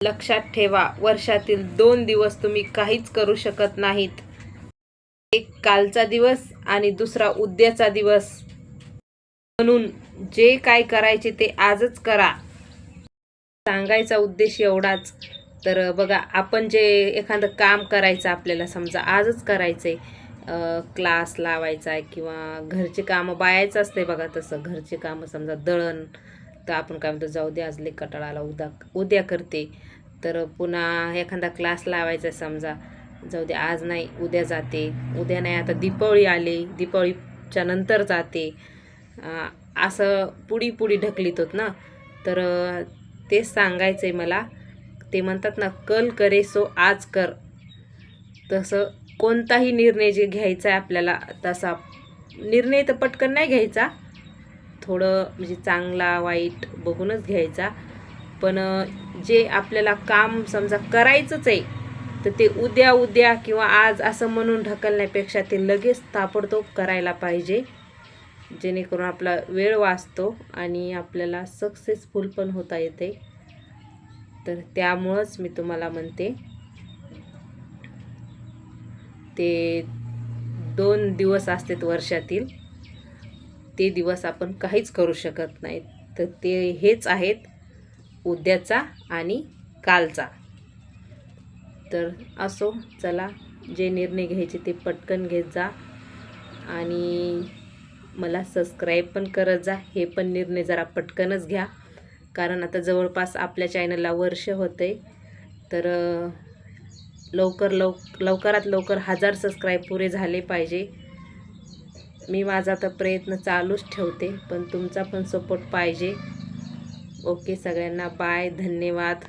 लक्षात ठेवा, वर्षातील 2 दिवस तुम्ही काहीच करू शकत नाहीत. एक कालचा दिवस आणि दुसरा उद्याचा दिवस. म्हणून जे काय करायचे ते आजच करा. सांगायचा उद्देश एवढाच. तर बघा, आपण जे एखादं काम करायचं आपल्याला, समजा आजच करायचंय, क्लास लावायचा आहे किंवा घरचे कामं बायाचं असते बघा. तसं घरचे कामं समजा दळण, तर आपण काय म्हणतो जाऊ दे आज लई कंटाळा आला, उद्या करते. तर पुन्हा एखादा क्लास लावायचा समजा, जाऊ दे आज नाही उद्या जाते, उद्या नाही आता दीपावली आले, दीपावलीच्या नंतर जाते, असं पुढी ढकलीत होत ना. तर तेच सांगायचं आहे मला. ते म्हणतात ना, कल करे सो आज कर. तसं कोणताही निर्णय जे घ्यायचा आहे आपल्याला, तसा निर्णय तर पटकन नाही घ्यायचा, थोडं म्हणजे चांगला वाईट बघूनच घ्यायचा. पण जे आपल्याला काम समजा करायचंच आहे, तर ते उद्या किंवा आज असं म्हणून ढकलण्यापेक्षा ते लगेच ताबडतोब करायला पाहिजे, जेणेकरून आपला वेळ वाचतो आणि आपल्याला सक्सेसफुल पण होता येते. तर त्यामुळंच मी तुम्हाला म्हणते, ते 2 दिवस असतात वर्षातील, ते दिवस आपण काहीच करू शकत नाहीत. तर ते हेच आहेत, उद्याचा आणि कालचा. तर असो, चला, जे निर्णय घ्यायचे ते पटकन घेत जा आणि मला सबस्क्राईब पण करत जा. हे पण निर्णय जरा पटकनच घ्या, कारण आता जवळपास आपल्या चॅनलला वर्ष होते. तर लवकरात लवकर 1000 सबस्क्राईब पुरे झाले पाहिजे. मी माझा तर प्रयत्न चालूच ठेवते, पण तुमचा पण सपोर्ट पाहिजे. ओके, सगळ्यांना बाय, धन्यवाद.